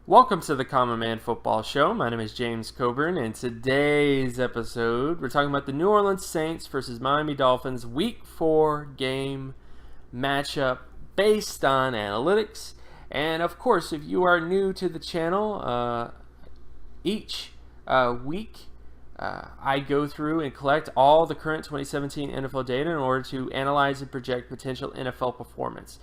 Welcome to the Common Man Football Show. My name is James Coburn, and today's episode, we're talking about the New Orleans Saints versus Miami Dolphins Week 4 game matchup based on analytics. And of course, if you are new to the channel, each week I go through and collect all the current 2017 NFL data in order to analyze and project potential NFL performance.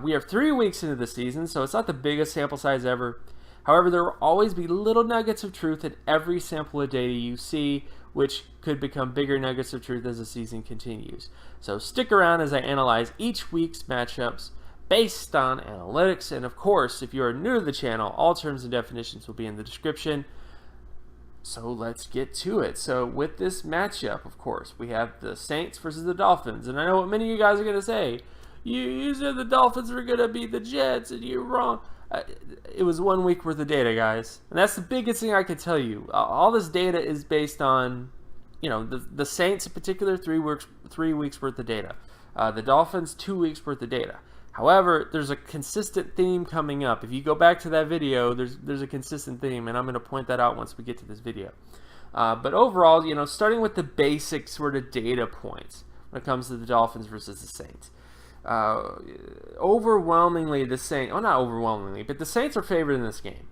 We are 3 weeks into the season, so it's not the biggest sample size ever. However, there will always be little nuggets of truth in every sample of data you see, which could become bigger nuggets of truth as the season continues. So stick around as I analyze each week's matchups based on analytics. And of course, if you are new to the channel, all terms and definitions will be in the description. So let's get to it. So with this matchup, of course, we have the Saints versus the Dolphins. And I know what many of you guys are going to say. You said the Dolphins were going to beat the Jets, and you're wrong. It was 1 week worth of data, guys. And that's the biggest thing I can tell you. All this data is based on, the Saints in particular, 3 weeks worth of data. The Dolphins, 2 weeks worth of data. However, there's a consistent theme coming up. If you go back to that video, there's a consistent theme, and I'm going to point that out once we get to this video. But overall, starting with the basic sort of data points when it comes to the Dolphins versus the Saints. Overwhelmingly, the Saints, not overwhelmingly, but the Saints are favored in this game.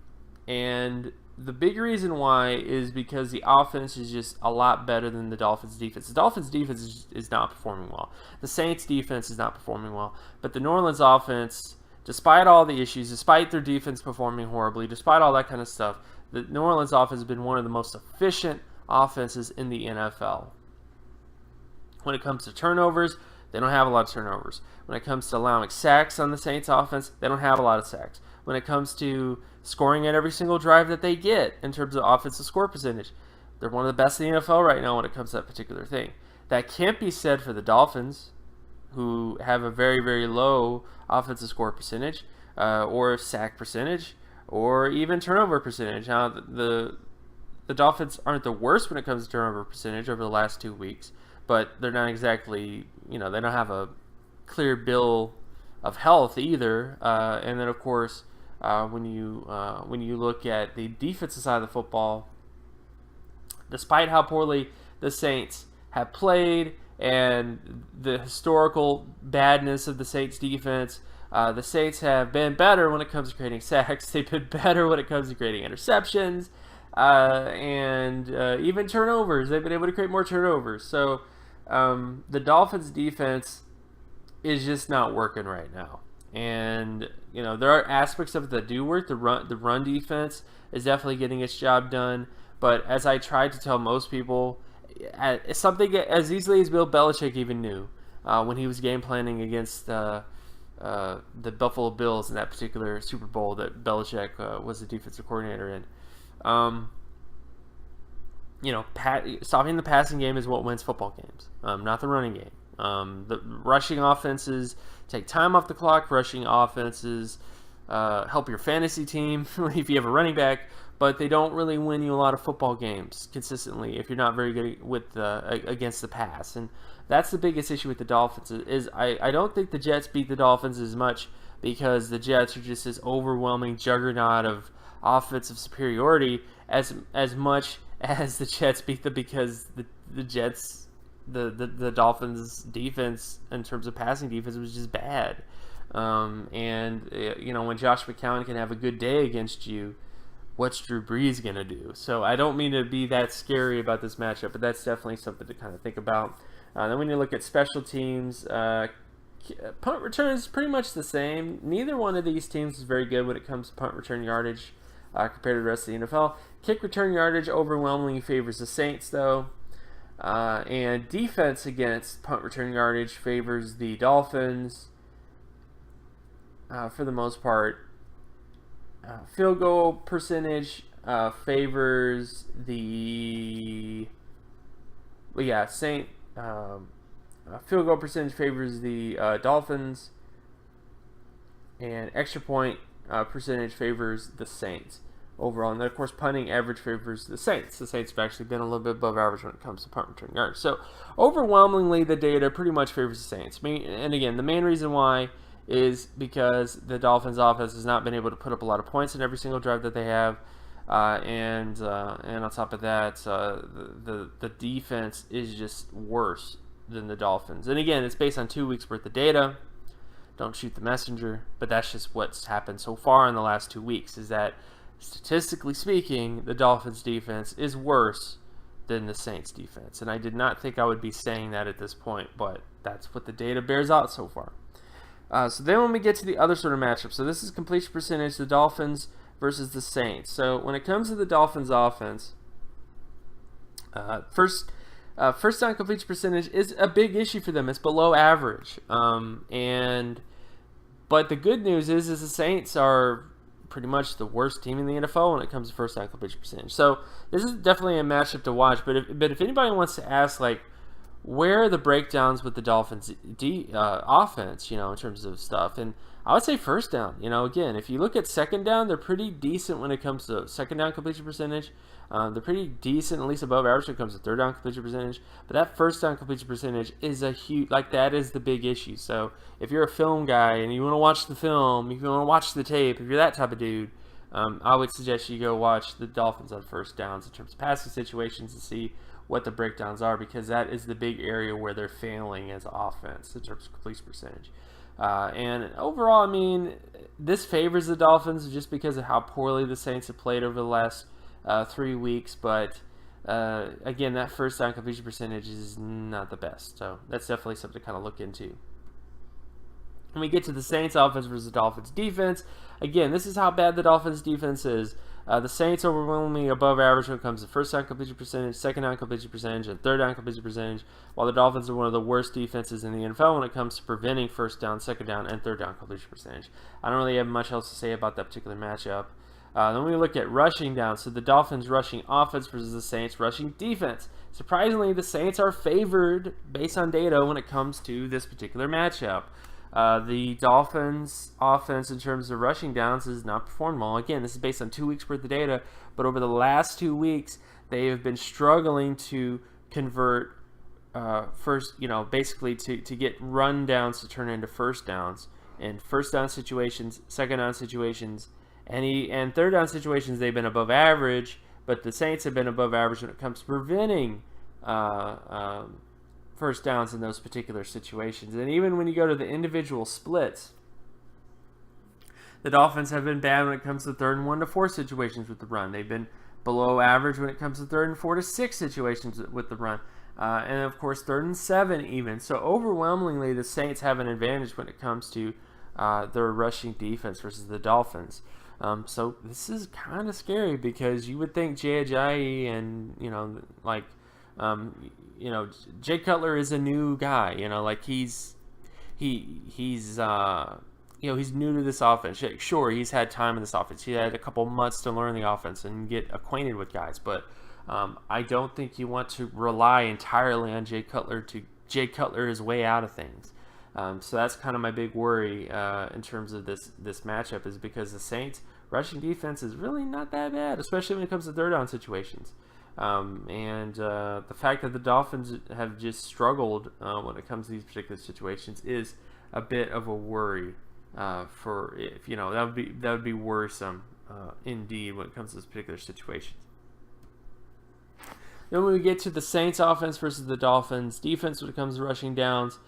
And the big reason why is because the offense is just a lot better than the Dolphins' defense. The Dolphins' defense is not performing well. The Saints' defense is not performing well. But the New Orleans offense, despite all the issues, despite their defense performing horribly, despite all that kind of stuff, the New Orleans offense has been one of the most efficient offenses in the NFL. When it comes to turnovers, they don't have a lot of turnovers. When it comes to allowing sacks on the Saints offense, they don't have a lot of sacks. When it comes to scoring at every single drive that they get in terms of offensive score percentage, they're one of the best in the NFL right now when it comes to that particular thing. That can't be said for the Dolphins, who have a very, very low offensive score percentage, or sack percentage, or even turnover percentage. Now, the Dolphins aren't the worst when it comes to turnover percentage over the last 2 weeks, but they're not exactly, they don't have a clear bill of health either. And then, of course, when you look at the defensive side of the football, despite how poorly the Saints have played and the historical badness of the Saints defense, the Saints have been better when it comes to creating sacks. They've been better when it comes to creating interceptions, and even turnovers. They've been able to create more turnovers. So the Dolphins defense is just not working right now. And, there are aspects of it that do work. The run defense is definitely getting its job done. But as I tried to tell most people, it's something as easily as Bill Belichick even knew when he was game planning against the Buffalo Bills in that particular Super Bowl that Belichick was the defensive coordinator in. Stopping the passing game is what wins football games, not the running game. The rushing offenses take time off the clock. Rushing offenses help your fantasy team if you have a running back, but they don't really win you a lot of football games consistently if you're not very good with against the pass. And that's the biggest issue with the Dolphins. Is I don't think the Jets beat the Dolphins as much because the Jets are just this overwhelming juggernaut of offensive superiority as much as the Jets beat them because the Jets. The Dolphins' defense in terms of passing defense was just bad. When Josh McCown can have a good day against you, what's Drew Brees going to do? So I don't mean to be that scary about this matchup, but that's definitely something to kind of think about. Then when you look at special teams, punt return is pretty much the same. Neither one of these teams is very good when it comes to punt return yardage compared to the rest of the NFL. Kick return yardage overwhelmingly favors the Saints, though. And defense against punt return yardage favors the Dolphins for the most part. Field goal percentage favors the field goal percentage favors the Dolphins, and extra point percentage favors the Saints overall. And then, of course, punting average favors the Saints. The Saints have actually been a little bit above average when it comes to punt return yards. So, overwhelmingly, the data pretty much favors the Saints. And again, the main reason why is because the Dolphins offense has not been able to put up a lot of points in every single drive that they have. And on top of that, the defense is just worse than the Dolphins. And again, it's based on 2 weeks worth of data. Don't shoot the messenger, but that's just what's happened so far in the last 2 weeks, is that statistically speaking, the Dolphins defense is worse than the Saints defense. And I did not think I would be saying that at this point, but that's what the data bears out so far. So then when we get to the other sort of matchup, so this is completion percentage, the Dolphins versus the Saints. So when it comes to the Dolphins offense, first down completion percentage is a big issue for them. It's below average. But the good news is the Saints are pretty much the worst team in the NFL when it comes to first down completion percentage. So this is definitely a matchup to watch. But if anybody wants to ask, like, where are the breakdowns with the Dolphins offense, in terms of stuff, and I would say first down. Again, if you look at second down, they're pretty decent when it comes to second down completion percentage. They're pretty decent, at least above average when it comes to third down completion percentage. But that first down completion percentage is a huge, that is the big issue. So if you're a film guy and you want to watch the film, if you want to watch the tape, if you're that type of dude, I would suggest you go watch the Dolphins on first downs in terms of passing situations to see what the breakdowns are, because that is the big area where they're failing as offense in terms of completion percentage. And overall, I mean, this favors the Dolphins just because of how poorly the Saints have played over the last 3 weeks. But again, that first down completion percentage is not the best. So that's definitely something to kind of look into. When we get to the Saints offense versus the Dolphins defense, again, this is how bad the Dolphins defense is. The Saints overwhelmingly above average when it comes to first down completion percentage, second down completion percentage, and third down completion percentage, while the Dolphins are one of the worst defenses in the NFL when it comes to preventing first down, second down, and third down completion percentage. I don't really have much else to say about that particular matchup. Then we look at rushing down. So the Dolphins rushing offense versus the Saints rushing defense. Surprisingly, the Saints are favored based on data when it comes to this particular matchup. The Dolphins offense in terms of rushing downs has not performed well. Again, this is based on 2 weeks worth of data, but over the last 2 weeks, they have been struggling to convert basically to get run downs to turn into first downs. And first down situations, second down situations, and third down situations, they've been above average, but the Saints have been above average when it comes to preventing first downs in those particular situations. And even when you go to the individual splits, the Dolphins have been bad when it comes to 3rd and 1 to 4 situations with the run. They've been below average when it comes to 3rd and 4 to 6 situations with the run. And of course 3rd and 7 even. So overwhelmingly the Saints have an advantage when it comes to their rushing defense versus the Dolphins. So this is kind of scary, because you would think Jay Ajayi and Jay Cutler is a new guy. He's new to this offense. Sure, he's had time in this offense. He had a couple months to learn the offense and get acquainted with guys. But I don't think you want to rely entirely on Jay Cutler to Jay Cutler his way out of things. So that's kind of my big worry in terms of this matchup, is because the Saints' rushing defense is really not that bad, especially when it comes to third down situations. And the fact that the Dolphins have just struggled when it comes to these particular situations is a bit of a worry. That would be worrisome indeed when it comes to those particular situations. Then when we get to the Saints offense versus the Dolphins defense when it comes to rushing downs,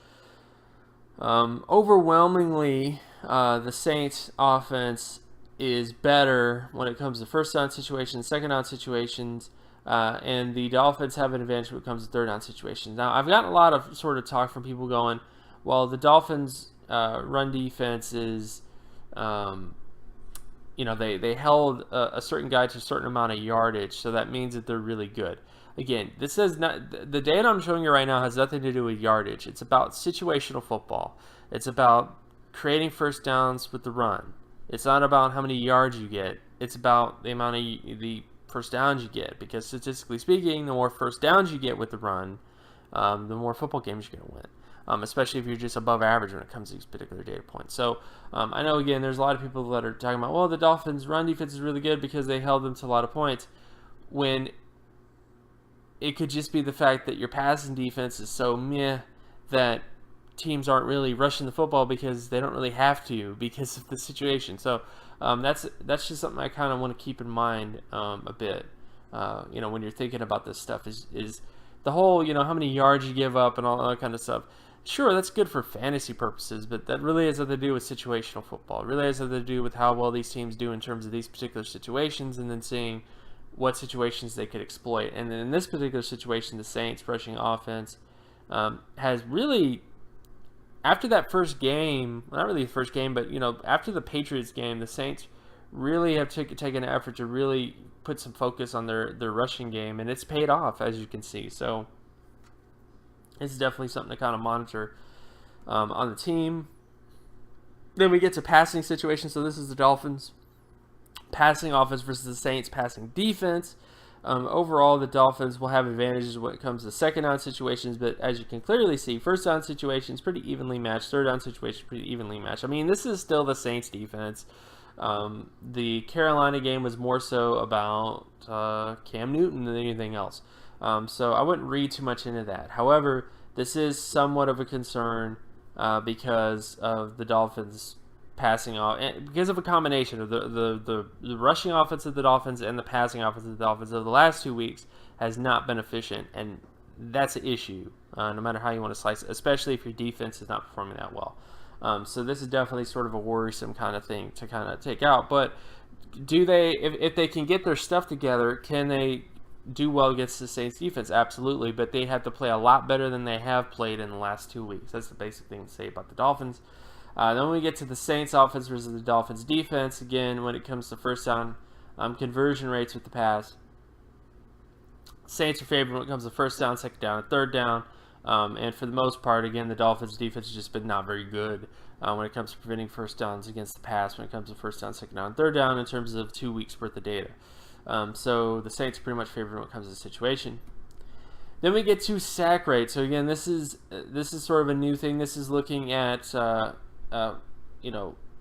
overwhelmingly the Saints offense is better when it comes to first down situations, second down situations, and the Dolphins have an advantage when it comes to third down situations. Now, I've gotten a lot of sort of talk from people going, well, the Dolphins run defense is, they held a certain guy to a certain amount of yardage, so that means that they're really good. Again, this is not, the data I'm showing you right now has nothing to do with yardage. It's about situational football. It's about creating first downs with the run. It's not about how many yards you get. It's about the amount of the first downs you get, because statistically speaking, the more first downs you get with the run, the more football games you're going to win, especially if you're just above average when it comes to these particular data points. So I know, again, there's a lot of people that are talking about, well, the Dolphins' run defense is really good because they held them to a lot of points, when it could just be the fact that your passing defense is so meh that teams aren't really rushing the football because they don't really have to because of the situation. So that's just something I kind of want to keep in mind a bit. When you're thinking about this stuff is the whole, how many yards you give up and all that kind of stuff. Sure, that's good for fantasy purposes, but that really has nothing to do with situational football. It really has nothing to do with how well these teams do in terms of these particular situations, and then seeing what situations they could exploit. And then in this particular situation, the Saints rushing offense has really, after that first game, not really the first game, but after the Patriots game, the Saints really have taken an effort to really put some focus on their rushing game, and it's paid off, as you can see. So it's definitely something to kind of monitor on the team. Then we get to passing situations. So this is the Dolphins passing offense versus the Saints passing defense. Overall, the Dolphins will have advantages when it comes to second down situations, but as you can clearly see, first down situations pretty evenly matched, third down situations pretty evenly matched. I mean, this is still the Saints defense. The Carolina game was more so about Cam Newton than anything else. So I wouldn't read too much into that. However, this is somewhat of a concern because of the Dolphins passing off, and because of a combination of the rushing offense of the Dolphins and the passing offense of the Dolphins over the last 2 weeks has not been efficient, and that's an issue no matter how you want to slice it, especially if your defense is not performing that well. So this is definitely sort of a worrisome kind of thing to kind of take out. But do they, if they can get their stuff together, can they do well against the Saints defense? Absolutely, but they have to play a lot better than they have played in the last 2 weeks. That's the basic thing to say about the Dolphins. Then we get to the Saints offense versus the Dolphins defense. Again, when it comes to first down conversion rates with the pass, Saints are favored when it comes to first down, second down, and third down. And for the most part, again, the Dolphins defense has just been not very good when it comes to preventing first downs against the pass, when it comes to first down, second down, third down in terms of 2 weeks worth of data. So the Saints are pretty much favored when it comes to the situation. Then we get to sack rate. So again, this is sort of a new thing. This is looking at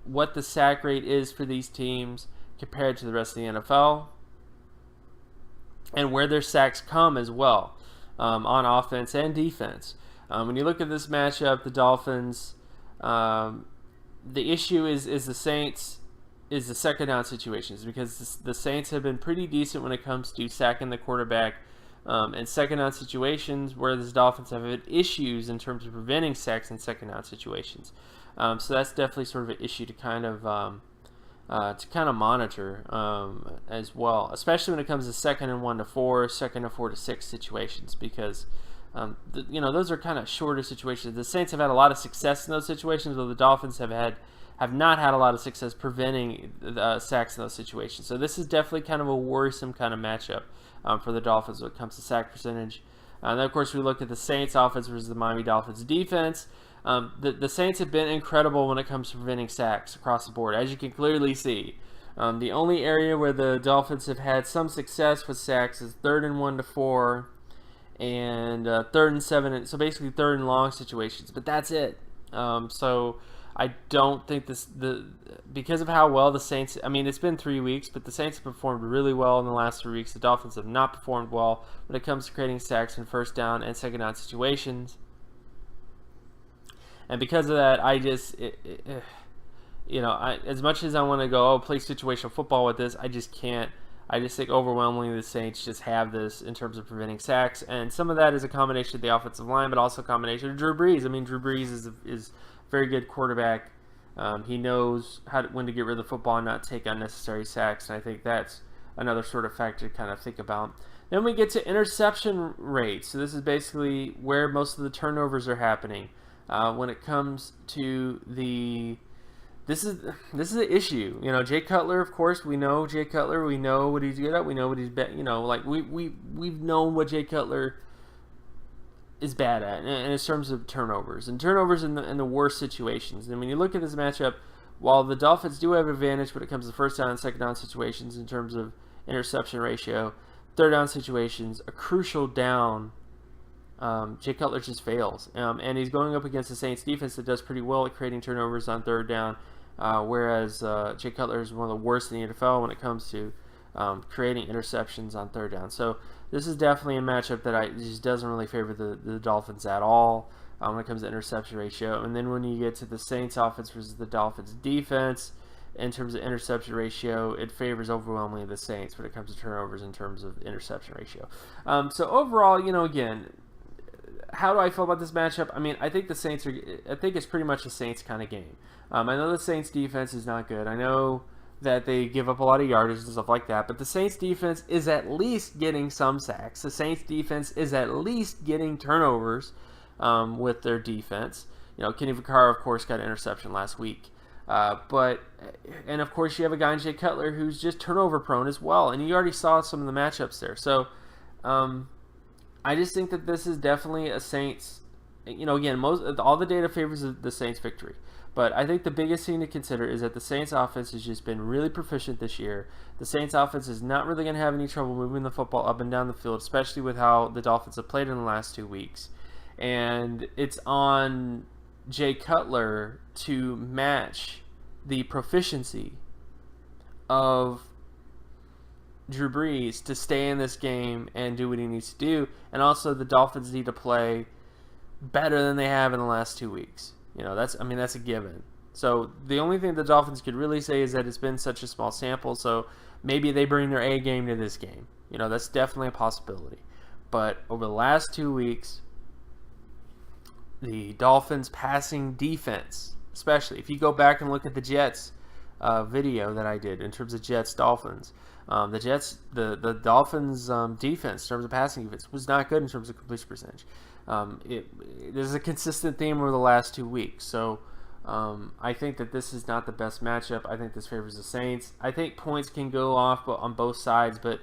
what the sack rate is for these teams compared to the rest of the NFL, and where their sacks come as well on offense and defense. When you look at this matchup, the Dolphins, the issue is the Saints is the second down situations, because the Saints have been pretty decent when it comes to sacking the quarterback in second down situations, where the Dolphins have had issues in terms of preventing sacks in second down situations. So that's definitely sort of an issue to kind of monitor as well, especially when it comes to 2nd and 1 to 4, 2nd and 4 to 6 situations, because those are kind of shorter situations. The Saints have had a lot of success in those situations, but the Dolphins have not had a lot of success preventing sacks in those situations. So this is definitely kind of a worrisome kind of matchup for the Dolphins when it comes to sack percentage. And then, of course, we look at the Saints offense versus the Miami Dolphins defense. The Saints have been incredible when it comes to preventing sacks across the board, as you can clearly see. The only area where the Dolphins have had some success with sacks is 3rd and 1 to 4 and 3rd and 7, so basically 3rd and long situations, but that's it. So I don't think because of how well the Saints, I mean, it's been 3 weeks, but the Saints have performed really well in the last 3 weeks. The Dolphins have not performed well when it comes to creating sacks in first down and second down situations. And because of that, I just, as much as I want to go, play situational football with this, I just can't. I just think overwhelmingly the Saints just have this in terms of preventing sacks. And some of that is a combination of the offensive line, but also a combination of Drew Brees. I mean, Drew Brees is a very good quarterback. He knows when to get rid of the football and not take unnecessary sacks. And I think that's another sort of factor to kind of think about. Then we get to interception rates. So this is basically where most of the turnovers are happening. When it comes to this is an issue. Jay Cutler, of course, we know Jay Cutler. We know what he's good at. We know what he's we've known what Jay Cutler is bad at in terms of turnovers in the worst situations. And when you look at this matchup, while the Dolphins do have an advantage when it comes to first down and second down situations in terms of interception ratio, third down situations, a crucial down, Jay Cutler just fails. And he's going up against the Saints defense that does pretty well at creating turnovers on third down, whereas Jay Cutler is one of the worst in the NFL when it comes to creating interceptions on third down. So this is definitely a matchup that just doesn't really favor the Dolphins at all. when it comes to interception ratio. And then when you get to the Saints offense versus the Dolphins defense, in terms of interception ratio, it favors overwhelmingly the Saints when it comes to turnovers in terms of interception ratio. So overall, again, how do I feel about this matchup? I mean, I think the Saints are. I think it's pretty much a Saints kind of game. I know the Saints defense is not good. I know that they give up a lot of yardage and stuff like that, but the Saints defense is at least getting some sacks. The Saints defense is at least getting turnovers with their defense. Kenny Vaccaro, of course, got an interception last week. And of course you have a guy in Jay Cutler who's just turnover prone as well, and you already saw some of the matchups there. So I just think that this is definitely a Saints. Again, all the data favors the Saints victory, but I think the biggest thing to consider is that the Saints offense has just been really proficient this year. The Saints offense is not really going to have any trouble moving the football up and down the field, especially with how the Dolphins have played in the last 2 weeks, and it's on Jay Cutler to match the proficiency of Drew Brees to stay in this game and do what he needs to do. And also the Dolphins need to play better than they have in the last 2 weeks. That's a given. So the only thing the Dolphins could really say is that it's been such a small sample, so maybe they bring their A game to this game. That's definitely a possibility. But over the last 2 weeks, the Dolphins passing defense, especially if you go back and look at the Jets video that I did in terms of Jets-Dolphins, the Dolphins defense in terms of passing defense was not good in terms of completion percentage. There's a consistent theme over the last 2 weeks. So I think that this is not the best matchup. I think this favors the Saints. I think points can go off on both sides, but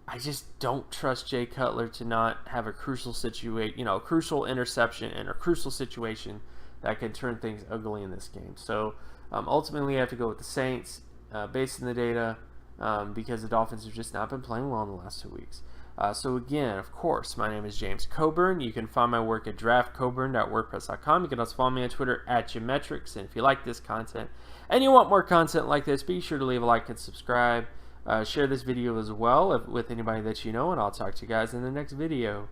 I just don't trust Jay Cutler to not have a crucial crucial interception and a crucial situation that can turn things ugly in this game. So ultimately, I have to go with the Saints based on the data because the Dolphins have just not been playing well in the last 2 weeks. So again, of course, my name is James Coburn. You can find my work at draftcoburn.wordpress.com. You can also follow me on Twitter at Geometrics. And if you like this content and you want more content like this, be sure to leave a like and subscribe. Share this video as well with anybody that you know, and I'll talk to you guys in the next video.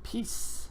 Peace.